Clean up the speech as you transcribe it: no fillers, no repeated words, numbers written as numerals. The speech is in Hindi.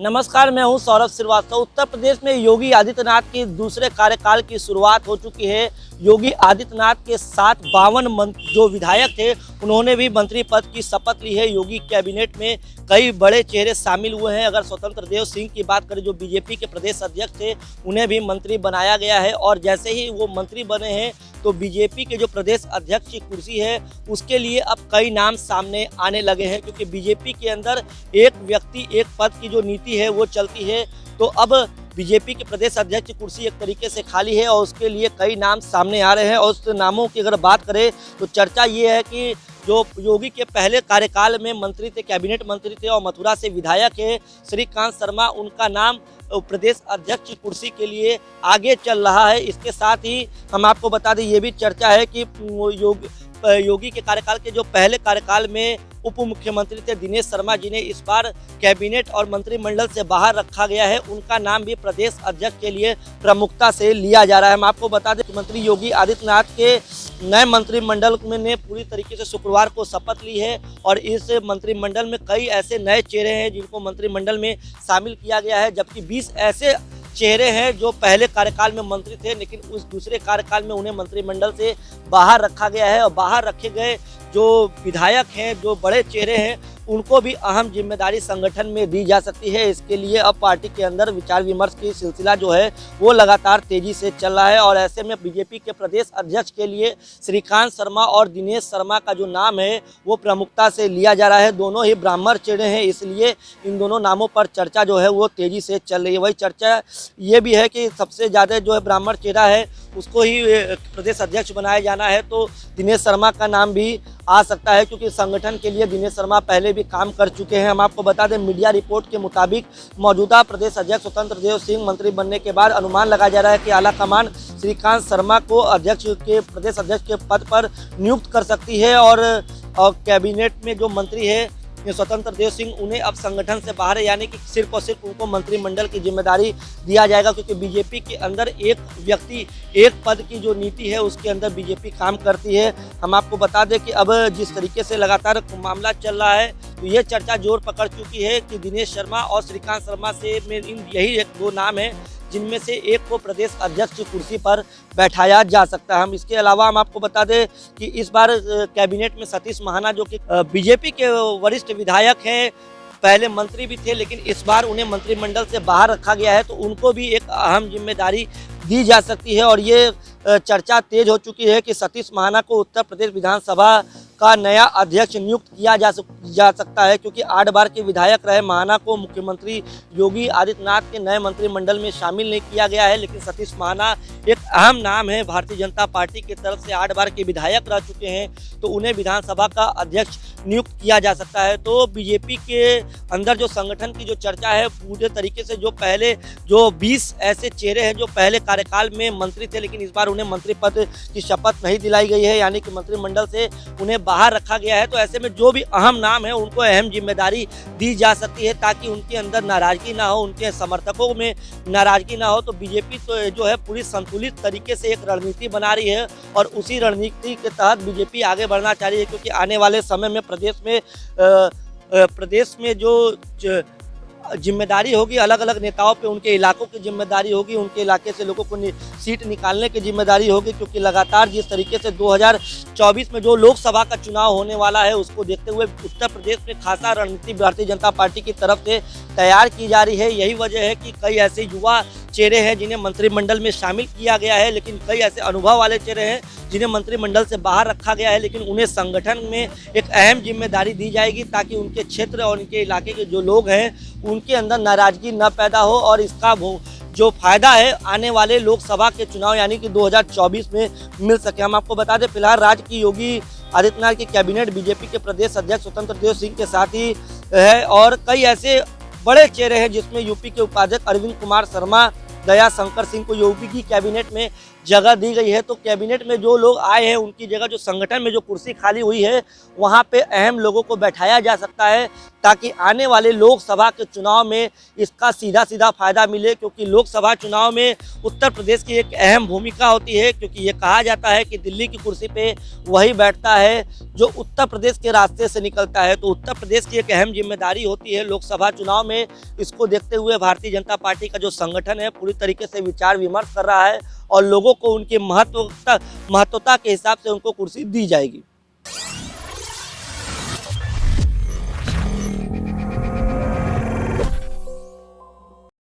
नमस्कार, मैं हूं सौरभ श्रीवास्तव। उत्तर प्रदेश में योगी आदित्यनाथ की दूसरे कार्यकाल की शुरुआत हो चुकी है। योगी आदित्यनाथ के साथ 52 जो विधायक थे उन्होंने भी मंत्री पद की शपथ ली है। योगी कैबिनेट में कई बड़े चेहरे शामिल हुए हैं। अगर स्वतंत्र देव सिंह की बात करें, जो बीजेपी के प्रदेश अध्यक्ष थे, उन्हें भी मंत्री बनाया गया है। और जैसे ही वो मंत्री बने हैं तो बीजेपी के जो प्रदेश अध्यक्ष की कुर्सी है उसके लिए अब कई नाम सामने आने लगे हैं, क्योंकि बीजेपी के अंदर एक व्यक्ति एक पद की जो नीति है वो चलती है। तो अब बीजेपी के प्रदेश अध्यक्ष की कुर्सी एक तरीके से खाली है और उसके लिए कई नाम सामने आ रहे हैं। और उस नामों की अगर बात करें तो चर्चा ये है कि जो योगी के पहले कार्यकाल में मंत्री थे, कैबिनेट मंत्री थे और मथुरा से विधायक है श्रीकांत शर्मा, उनका नाम प्रदेश अध्यक्ष की कुर्सी के लिए आगे चल रहा है। इसके साथ ही हम आपको बता दें, ये भी चर्चा है कि योगी के कार्यकाल के जो पहले कार्यकाल में उप मुख्यमंत्री थे दिनेश शर्मा, जिन्हें इस बार कैबिनेट और मंत्रिमंडल से बाहर रखा गया है, उनका नाम भी प्रदेश अध्यक्ष के लिए प्रमुखता से लिया जा रहा है। हम आपको बता दें, मुख्यमंत्री योगी आदित्यनाथ के नए मंत्रिमंडल ने पूरी तरीके से शुक्रवार को शपथ ली है और इस मंत्रिमंडल में कई ऐसे नए चेहरे हैं जिनको मंत्रिमंडल में शामिल किया गया है, जबकि 20 ऐसे चेहरे हैं जो पहले कार्यकाल में मंत्री थे लेकिन उस दूसरे कार्यकाल में उन्हें मंत्रिमंडल से बाहर रखा गया है। और बाहर रखे गए जो विधायक हैं, जो बड़े चेहरे हैं, उनको भी अहम जिम्मेदारी संगठन में दी जा सकती है। इसके लिए अब पार्टी के अंदर विचार विमर्श की सिलसिला जो है वो लगातार तेजी से चल रहा है। और ऐसे में बीजेपी के प्रदेश अध्यक्ष के लिए श्रीकांत शर्मा और दिनेश शर्मा का जो नाम है वो प्रमुखता से लिया जा रहा है। दोनों ही ब्राह्मण चेहरे हैं, इसलिए इन दोनों नामों पर चर्चा जो है वो तेजी से चल रही है। वही चर्चा ये भी है कि सबसे ज़्यादा जो है ब्राह्मण चेहरा है उसको ही प्रदेश अध्यक्ष बनाया जाना है, तो दिनेश शर्मा का नाम भी आ सकता है, क्योंकि संगठन के लिए दिनेश शर्मा पहले भी काम कर चुके हैं। हम आपको बता दें, मीडिया रिपोर्ट के मुताबिक मौजूदा प्रदेश अध्यक्ष स्वतंत्र देव सिंह मंत्री बनने के बाद अनुमान लगाया जा रहा है कि आलाकमान श्रीकांत शर्मा को प्रदेश अध्यक्ष के पद पर नियुक्त कर सकती है। और कैबिनेट में जो मंत्री है स्वतंत्र देव सिंह, उन्हें अब संगठन से बाहर है, यानी कि सिर्फ और सिर्फ उनको मंत्रिमंडल की जिम्मेदारी दिया जाएगा, क्योंकि बीजेपी के अंदर एक व्यक्ति एक पद की जो नीति है उसके अंदर बीजेपी काम करती है। हम आपको बता दें कि अब जिस तरीके से लगातार मामला चल रहा है तो ये चर्चा जोर पकड़ चुकी है कि दिनेश शर्मा और श्रीकांत शर्मा से में यही दो नाम है जिनमें से एक को प्रदेश अध्यक्ष की कुर्सी पर बैठाया जा सकता है। हम इसके अलावा हम आपको बता दें कि इस बार कैबिनेट में सतीश महाना, जो कि बीजेपी के वरिष्ठ विधायक हैं, पहले मंत्री भी थे लेकिन इस बार उन्हें मंत्रिमंडल से बाहर रखा गया है, तो उनको भी एक अहम जिम्मेदारी दी जा सकती है। और ये चर्चा तेज हो चुकी है कि सतीश महाना को उत्तर प्रदेश विधानसभा का नया अध्यक्ष नियुक्त किया जा सकता है, क्योंकि 8 बार के विधायक रहे महाना को मुख्यमंत्री योगी आदित्यनाथ के नए मंत्रिमंडल में शामिल नहीं किया गया है। लेकिन सतीश महाना एक अहम नाम है, भारतीय जनता पार्टी की तरफ से 8 बार के विधायक रह चुके हैं, तो उन्हें विधानसभा का अध्यक्ष नियुक्त किया जा सकता है। तो बीजेपी के अंदर जो संगठन की जो चर्चा है पूरे तरीके से, जो पहले जो 20 ऐसे चेहरे हैं जो पहले कार्यकाल में मंत्री थे लेकिन इस बार उन्हें मंत्री पद की शपथ नहीं दिलाई गई है, यानी कि मंत्रिमंडल से उन्हें बाहर रखा गया है, तो ऐसे में जो भी अहम नाम है उनको अहम जिम्मेदारी दी जा सकती है ताकि उनके अंदर नाराजगी ना हो, उनके समर्थकों में नाराजगी ना हो। तो बीजेपी तो जो है पूरी संतुलित तरीके से एक रणनीति बना रही है और उसी रणनीति के तहत बीजेपी आगे बढ़ना चाह रही है, क्योंकि आने वाले समय में प्रदेश में जो जिम्मेदारी होगी अलग अलग नेताओं पे, उनके इलाकों की जिम्मेदारी होगी, उनके इलाके से लोगों को सीट निकालने की जिम्मेदारी होगी, क्योंकि लगातार जिस तरीके से 2024 में जो लोकसभा का चुनाव होने वाला है उसको देखते हुए उत्तर प्रदेश में खासा रणनीति भारतीय जनता पार्टी की तरफ से तैयार की जा रही है। यही वजह है कि कई ऐसे युवा चेहरे हैं जिन्हें मंत्रिमंडल में शामिल किया गया है, लेकिन कई ऐसे अनुभव वाले चेहरे हैं जिन्हें मंत्रिमंडल से बाहर रखा गया है, लेकिन उन्हें संगठन में एक अहम जिम्मेदारी दी जाएगी ताकि उनके क्षेत्र और उनके इलाके के जो लोग हैं उनके अंदर नाराजगी न पैदा हो और इसका जो फायदा है आने वाले लोकसभा के चुनाव यानी कि 2024 में मिल सके। हम आपको बता दें, फिलहाल राज्य की योगी आदित्यनाथ की कैबिनेट बीजेपी के प्रदेश अध्यक्ष स्वतंत्र देव सिंह के साथ ही है और कई ऐसे बड़े चेहरे हैं जिसमें यूपी के उपाध्यक्ष अरविंद कुमार शर्मा, दया शंकर सिंह को यूपी की कैबिनेट में जगह दी गई है। तो कैबिनेट में जो लोग आए हैं उनकी जगह जो संगठन में जो कुर्सी खाली हुई है वहाँ पे अहम लोगों को बैठाया जा सकता है, ताकि आने वाले लोकसभा के चुनाव में इसका सीधा सीधा फायदा मिले। क्योंकि लोकसभा चुनाव में उत्तर प्रदेश की एक अहम भूमिका होती है, क्योंकि ये कहा जाता है कि दिल्ली की कुर्सी पे वही बैठता है जो उत्तर प्रदेश के रास्ते से निकलता है। तो उत्तर प्रदेश की एक अहम जिम्मेदारी होती है लोकसभा चुनाव में। इसको देखते हुए भारतीय जनता पार्टी का जो संगठन है पूरी तरीके से विचार विमर्श कर रहा है और लोगों को उनके महत्वता के हिसाब से उनको कुर्सी दी जाएगी।